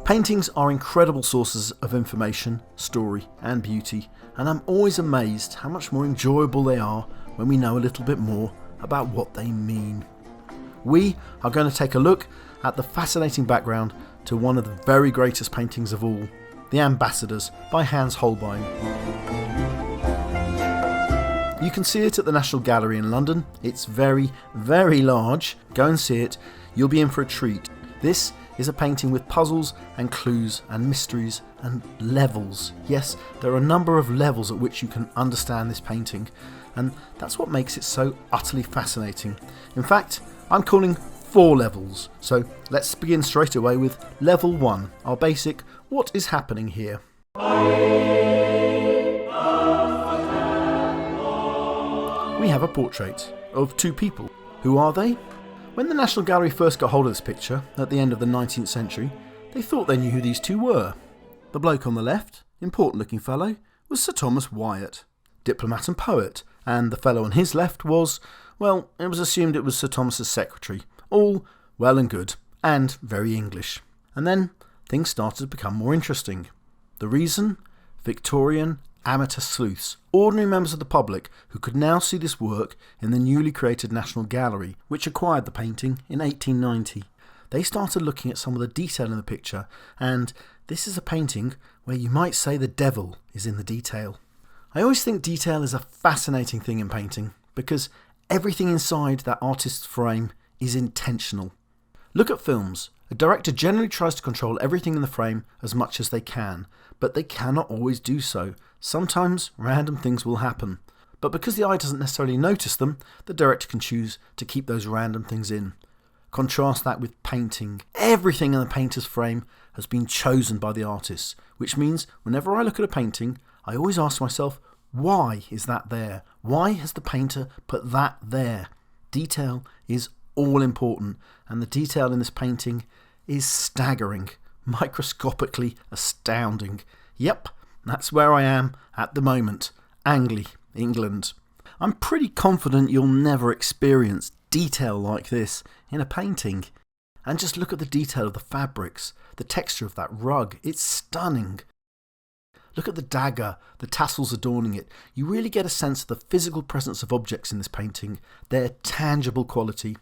Paintings are incredible sources of information, story and beauty, and I'm always amazed how much more enjoyable they are when we know a little bit more about what they mean. We are going to take a look at the fascinating background to one of the very greatest paintings of all, The Ambassadors by Hans Holbein. You can see it at the National Gallery in London. It's very, very large. Go and see it. You'll be in for a treat. This is a painting with puzzles and clues and mysteries and levels. Yes, there are a number of levels at which you can understand this painting, and that's what makes it so utterly fascinating. In fact, I'm calling 4 levels. So let's begin straight away with level 1, our basic what is happening here. We have a portrait of 2 people. Who are they? When the National Gallery first got hold of this picture at the end of the 19th century, they thought they knew who these 2 were. The bloke on the left, important looking fellow, was Sir Thomas Wyatt, diplomat and poet, and the fellow on his left was, well, it was assumed it was Sir Thomas's secretary. All well and good, and very English. And then things started to become more interesting. The reason? Victorian amateur sleuths, ordinary members of the public who could now see this work in the newly created National Gallery, which acquired the painting in 1890. They started looking at some of the detail in the picture, and this is a painting where you might say the devil is in the detail. I always think detail is a fascinating thing in painting, because everything inside that artist's frame is intentional. Look at films. A director generally tries to control everything in the frame as much as they can, but they cannot always do so. Sometimes random things will happen, but because the eye doesn't necessarily notice them, the director can choose to keep those random things in. Contrast that with painting. Everything in the painter's frame has been chosen by the artist, which means whenever I look at a painting, I always ask myself, why is that there? Why has the painter put that there? Detail is all important, and the detail in this painting is staggering, microscopically astounding. Yep, that's where I am at the moment, Angley, England. I'm pretty confident you'll never experience detail like this in a painting. And just look at the detail of the fabrics, the texture of that rug, it's stunning. Look at the dagger, the tassels adorning it. You really get a sense of the physical presence of objects in this painting, their tangible quality.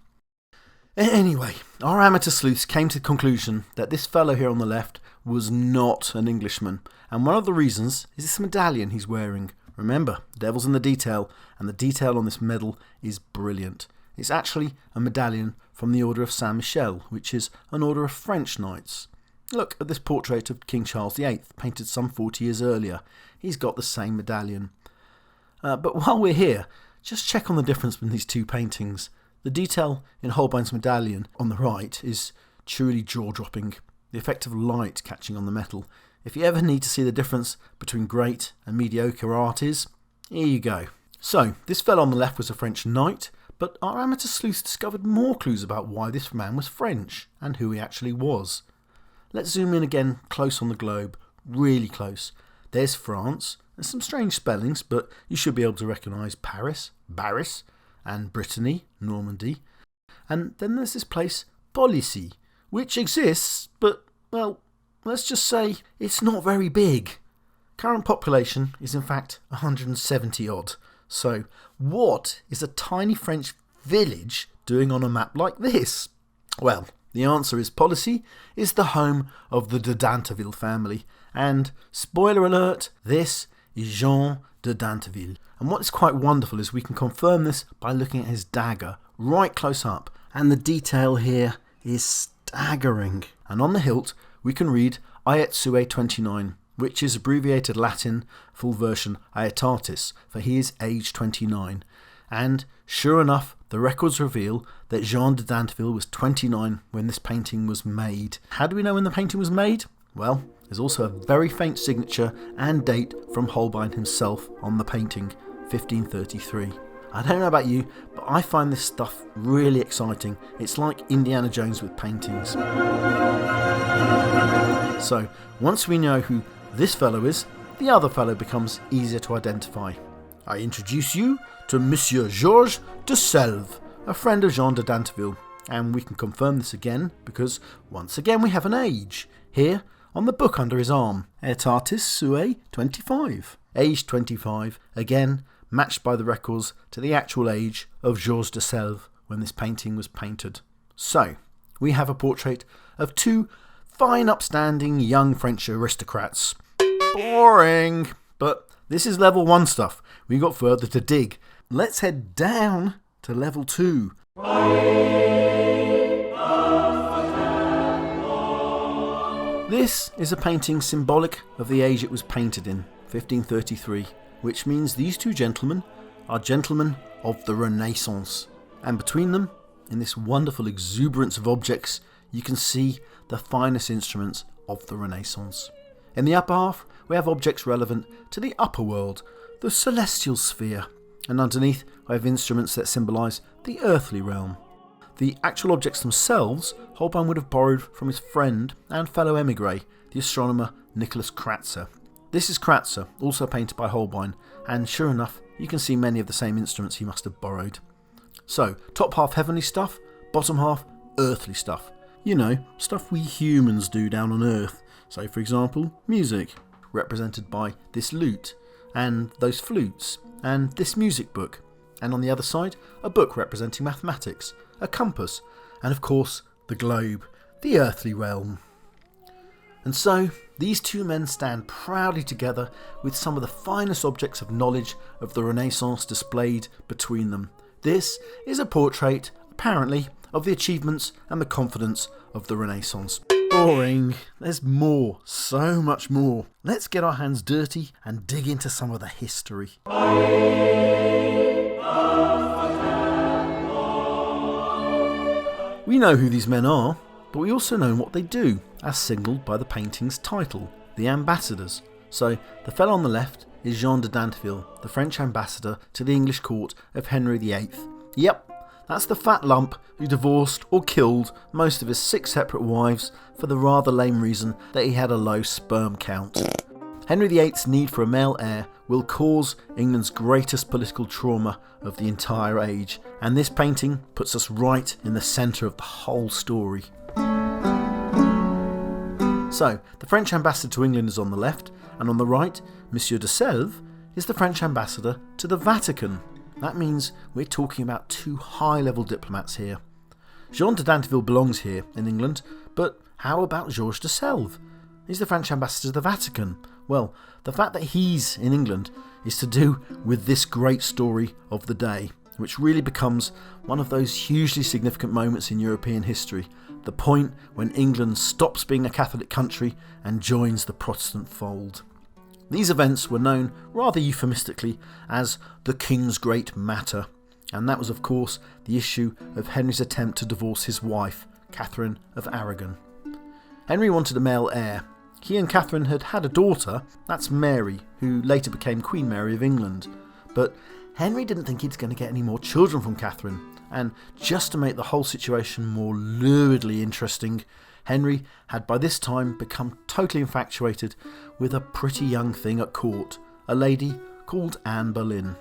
Anyway, our amateur sleuths came to the conclusion that this fellow here on the left was not an Englishman, and one of the reasons is this medallion he's wearing. Remember, the devil's in the detail, and the detail on this medal is brilliant. It's actually a medallion from the Order of Saint Michel, which is an order of French knights. Look at this portrait of King Charles VIII, painted some 40 years earlier. He's got the same medallion. But while we're here, just check on the difference between these 2 paintings. The detail in Holbein's medallion on the right is truly jaw-dropping. The effect of light catching on the metal. If you ever need to see the difference between great and mediocre art is, here you go. So, this fellow on the left was a French knight, but our amateur sleuths discovered more clues about why this man was French and who he actually was. Let's zoom in again close on the globe, really close. There's France. There's some strange spellings, but you should be able to recognise Paris, Baris, and Brittany, Normandy. And then there's this place, Policy, which exists, but, well, let's just say it's not very big. Current population is in fact 170 odd. So what is a tiny French village doing on a map like this? Well, the answer is Policy is the home of the de Danteville family. And, spoiler alert, this is Jean de Danteville. And what is quite wonderful is we can confirm this by looking at his dagger right close up. And the detail here is staggering. And on the hilt we can read Aetsue 29, which is abbreviated Latin full version Aetatis, for he is age 29. And sure enough, the records reveal that Jean de Danteville was 29 when this painting was made. How do we know when the painting was made? Well, there's also a very faint signature and date from Holbein himself on the painting, 1533. I don't know about you, but I find this stuff really exciting. It's like Indiana Jones with paintings. So, once we know who this fellow is, the other fellow becomes easier to identify. I introduce you to Monsieur Georges de Selve, a friend of Jean de Danteville, and we can confirm this again because once again we have an age. Here, on the book under his arm. Et artis sue 25. Age 25, again matched by the records to the actual age of Georges de Selve when this painting was painted. So, we have a portrait of two fine upstanding young French aristocrats. Boring! But this is level 1 stuff. We got further to dig. Let's head down to level 2. This is a painting symbolic of the age it was painted in, 1533, which means these two gentlemen are gentlemen of the Renaissance. And between them, in this wonderful exuberance of objects, you can see the finest instruments of the Renaissance. In the upper half, we have objects relevant to the upper world, the celestial sphere, and underneath we have instruments that symbolise the earthly realm. The actual objects themselves, Holbein would have borrowed from his friend and fellow émigré, the astronomer Nicholas Kratzer. This is Kratzer, also painted by Holbein, and sure enough, you can see many of the same instruments he must have borrowed. So, top half heavenly stuff, bottom half earthly stuff. You know, stuff we humans do down on Earth. So, for example, music, represented by this lute, and those flutes, and this music book. And on the other side, a book representing mathematics, a compass, and of course, the globe, the earthly realm. And so, these two men stand proudly together with some of the finest objects of knowledge of the Renaissance displayed between them. This is a portrait, apparently, of the achievements and the confidence of the Renaissance. Boring. There's more, so much more. Let's get our hands dirty and dig into some of the history. We know who these men are, but we also know what they do, as signalled by the painting's title, the ambassadors. So, the fellow on the left is Jean de Dinteville, the French ambassador to the English court of Henry VIII. Yep, that's the fat lump who divorced or killed most of his 6 separate wives for the rather lame reason that he had a low sperm count. Henry VIII's need for a male heir will cause England's greatest political trauma of the entire age, and this painting puts us right in the centre of the whole story. So, the French ambassador to England is on the left, and on the right, Monsieur de Selve is the French ambassador to the Vatican. That means we're talking about 2 high-level diplomats here. Jean de Dinteville belongs here in England, but how about Georges de Selve? He's the French ambassador to the Vatican. Well, the fact that he's in England is to do with this great story of the day, which really becomes one of those hugely significant moments in European history, the point when England stops being a Catholic country and joins the Protestant fold. These events were known rather euphemistically as the King's Great Matter, and that was of course the issue of Henry's attempt to divorce his wife, Catherine of Aragon. Henry wanted a male heir. He and Catherine had had a daughter, that's Mary, who later became Queen Mary of England, but Henry didn't think he was going to get any more children from Catherine, and just to make the whole situation more luridly interesting, Henry had by this time become totally infatuated with a pretty young thing at court, a lady called Anne Boleyn.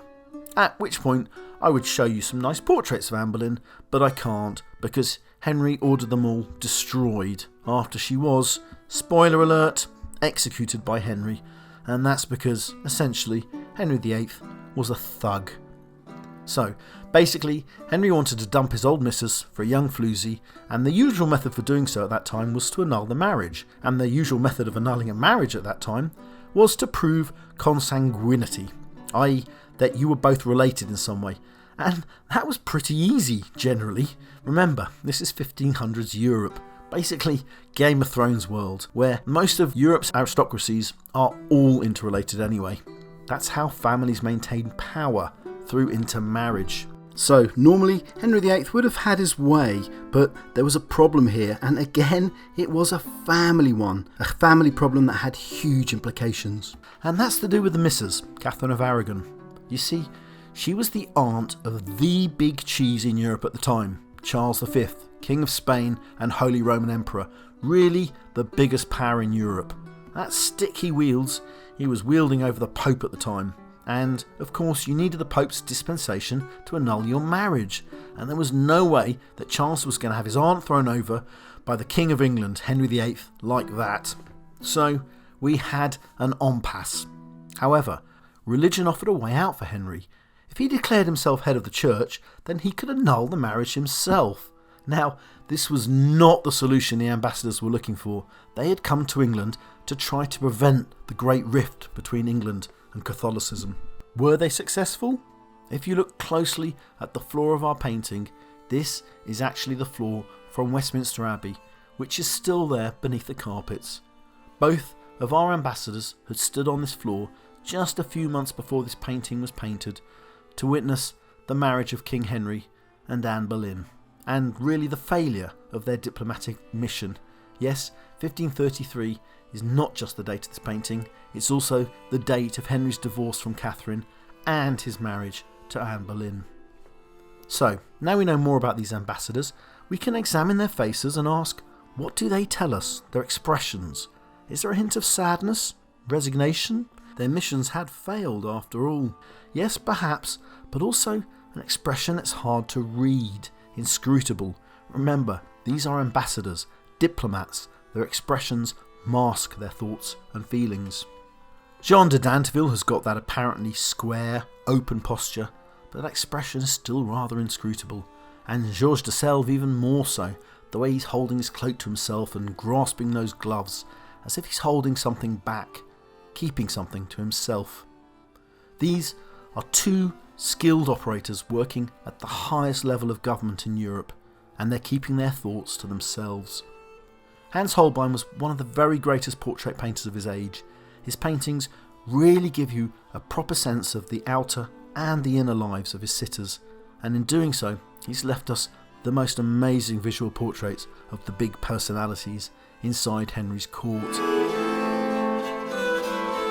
At which point I would show you some nice portraits of Anne Boleyn, but I can't because Henry ordered them all destroyed after she was, spoiler alert, executed by Henry, and that's because, essentially, Henry VIII was a thug. So, basically, Henry wanted to dump his old missus for a young floozy, and the usual method for doing so at that time was to annul the marriage, and the usual method of annulling a marriage at that time was to prove consanguinity, i.e. that you were both related in some way, and that was pretty easy, generally. Remember, this is 1500s Europe, basically Game of Thrones world, where most of Europe's aristocracies are all interrelated anyway. That's how families maintain power, through intermarriage. So, normally, Henry VIII would have had his way, but there was a problem here, and again, it was a family one. A family problem that had huge implications. And that's to do with the missus, Catherine of Aragon. You see, she was the aunt of the big cheese in Europe at the time, Charles V, King of Spain and Holy Roman Emperor, really the biggest power in Europe. That stick he wields, he was wielding over the Pope at the time. And, of course, you needed the Pope's dispensation to annul your marriage, and there was no way that Charles was going to have his aunt thrown over by the King of England, Henry VIII, like that. So we had an impasse. However, religion offered a way out for Henry. If he declared himself head of the church, then he could annul the marriage himself. Now, this was not the solution the ambassadors were looking for. They had come to England to try to prevent the great rift between England and Catholicism. Were they successful? If you look closely at the floor of our painting, this is actually the floor from Westminster Abbey, which is still there beneath the carpets. Both of our ambassadors had stood on this floor just a few months before this painting was painted to witness the marriage of King Henry and Anne Boleyn, and really the failure of their diplomatic mission. Yes, 1533 is not just the date of this painting, it's also the date of Henry's divorce from Catherine and his marriage to Anne Boleyn. So, now we know more about these ambassadors, we can examine their faces and ask, what do they tell us, their expressions? Is there a hint of sadness, resignation? Their missions had failed after all. Yes, perhaps, but also an expression that's hard to read, inscrutable. Remember, these are ambassadors, diplomats. Their expressions mask their thoughts and feelings. Jean de Danteville has got that apparently square, open posture, but that expression is still rather inscrutable. And Georges de Selve even more so, the way he's holding his cloak to himself and grasping those gloves, as if he's holding something back, keeping something to himself. These are two skilled operators working at the highest level of government in Europe, and they're keeping their thoughts to themselves. Hans Holbein was one of the very greatest portrait painters of his age. His paintings really give you a proper sense of the outer and the inner lives of his sitters, and in doing so, he's left us the most amazing visual portraits of the big personalities inside Henry's court.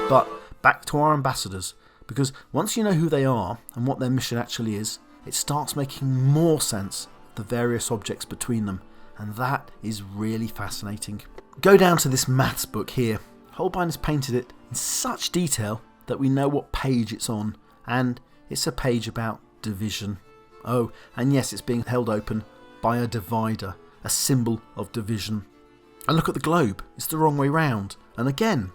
But back to our ambassadors, because once you know who they are and what their mission actually is, it starts making more sense of the various objects between them, and that is really fascinating. Go down to this maths book here. Holbein has painted it in such detail that we know what page it's on, and it's a page about division. Oh, and yes, it's being held open by a divider, a symbol of division. And look at the globe, it's the wrong way round. And again,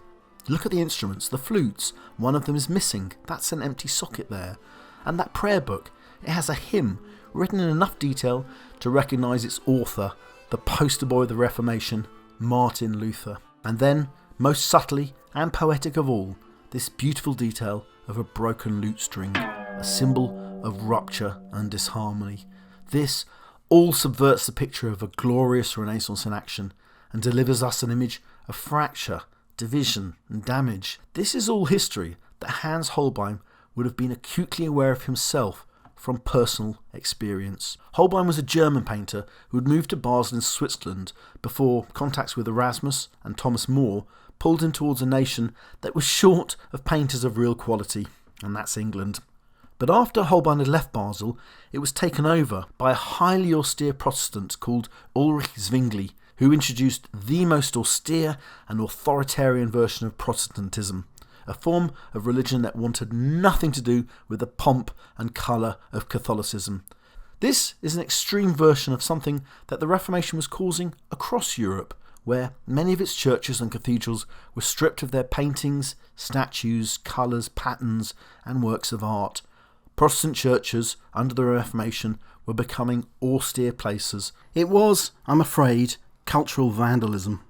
look at the instruments, the flutes, one of them is missing, that's an empty socket there. And that prayer book, it has a hymn written in enough detail to recognise its author, the poster boy of the Reformation, Martin Luther. And then, most subtly and poetic of all, this beautiful detail of a broken lute string, a symbol of rupture and disharmony. This all subverts the picture of a glorious Renaissance in action and delivers us an image of fracture, division and damage. This is all history that Hans Holbein would have been acutely aware of himself from personal experience. Holbein was a German painter who had moved to Basel in Switzerland before contacts with Erasmus and Thomas More pulled him towards a nation that was short of painters of real quality, and that's England. But after Holbein had left Basel, it was taken over by a highly austere Protestant called Ulrich Zwingli, who introduced the most austere and authoritarian version of Protestantism, a form of religion that wanted nothing to do with the pomp and colour of Catholicism. This is an extreme version of something that the Reformation was causing across Europe, where many of its churches and cathedrals were stripped of their paintings, statues, colours, patterns and works of art. Protestant churches, under the Reformation, were becoming austere places. It was, I'm afraid, cultural vandalism.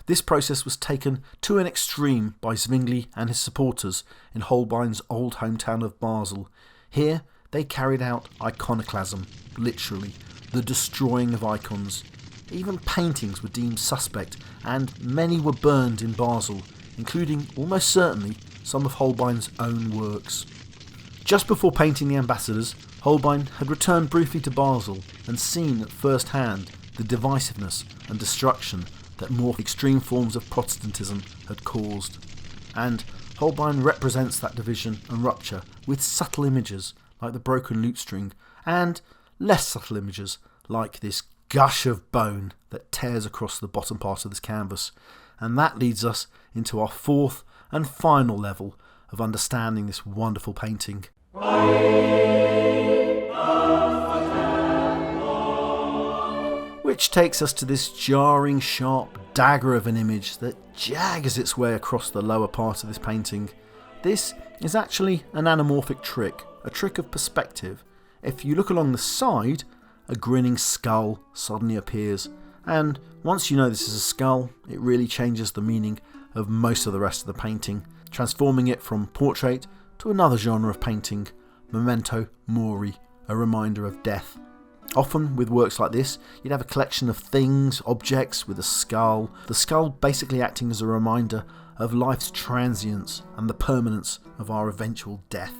This process was taken to an extreme by Zwingli and his supporters in Holbein's old hometown of Basel. Here, they carried out iconoclasm, literally, the destroying of icons. Even paintings were deemed suspect, and many were burned in Basel, including, almost certainly, some of Holbein's own works. Just before painting the ambassadors, Holbein had returned briefly to Basel and seen at first hand the divisiveness and destruction that more extreme forms of Protestantism had caused. And Holbein represents that division and rupture with subtle images like the broken lute string, and less subtle images like this gush of bone that tears across the bottom part of this canvas. And that leads us into our fourth and final level of understanding this wonderful painting. Which takes us to this jarring, sharp, dagger of an image that jaggers its way across the lower part of this painting. This is actually an anamorphic trick, a trick of perspective. If you look along the side, a grinning skull suddenly appears, and once you know this is a skull, it really changes the meaning of most of the rest of the painting, transforming it from portrait to another genre of painting, memento mori, a reminder of death. Often with works like this, you'd have a collection of things, objects with a skull, the skull basically acting as a reminder of life's transience and the permanence of our eventual death.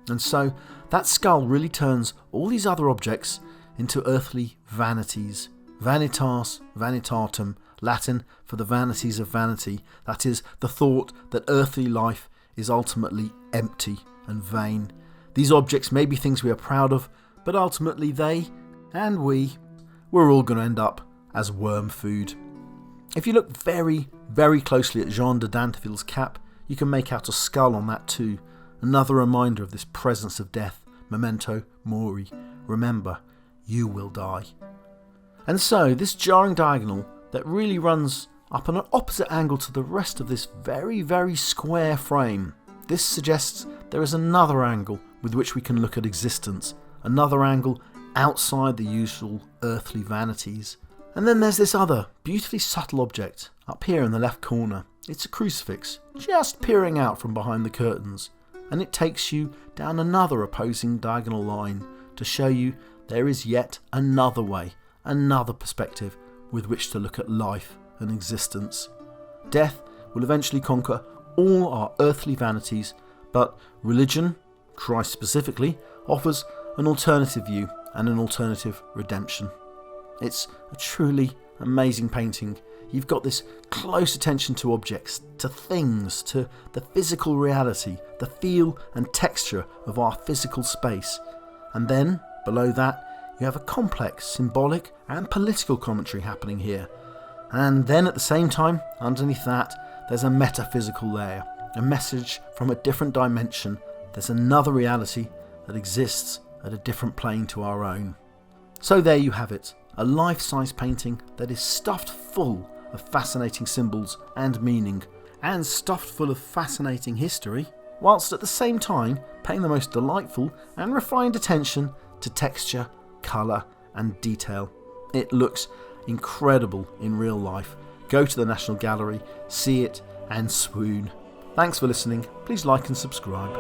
And so that skull really turns all these other objects into earthly vanities. Vanitas, vanitatum, Latin for the vanities of vanity, that is, the thought that earthly life is ultimately empty and vain. These objects may be things we are proud of, but ultimately they, and we're all going to end up as worm food. If you look very, very closely at Jean de Dinteville's cap, you can make out a skull on that too, another reminder of this presence of death, memento mori, remember, you will die. And so this jarring diagonal that really runs up on an opposite angle to the rest of this very, very square frame, this suggests there is another angle with which we can look at existence, another angle outside the usual earthly vanities. And then there's this other beautifully subtle object up here in the left corner. It's a crucifix, just peering out from behind the curtains, and it takes you down another opposing diagonal line to show you there is yet another way, another perspective with which to look at life and existence. Death will eventually conquer all our earthly vanities, but religion, Christ specifically, offers an alternative view and an alternative redemption. It's a truly amazing painting. You've got this close attention to objects, to things, to the physical reality, the feel and texture of our physical space. And then, below that, you have a complex, symbolic and political commentary happening here. And then at the same time, underneath that, there's a metaphysical layer, a message from a different dimension. There's another reality that exists at a different plane to our own. So there you have it, a life-size painting that is stuffed full of fascinating symbols and meaning, and stuffed full of fascinating history, whilst at the same time paying the most delightful and refined attention to texture, colour and detail. It looks incredible in real life. Go to the National Gallery, see it and swoon. Thanks for listening. Please like and subscribe.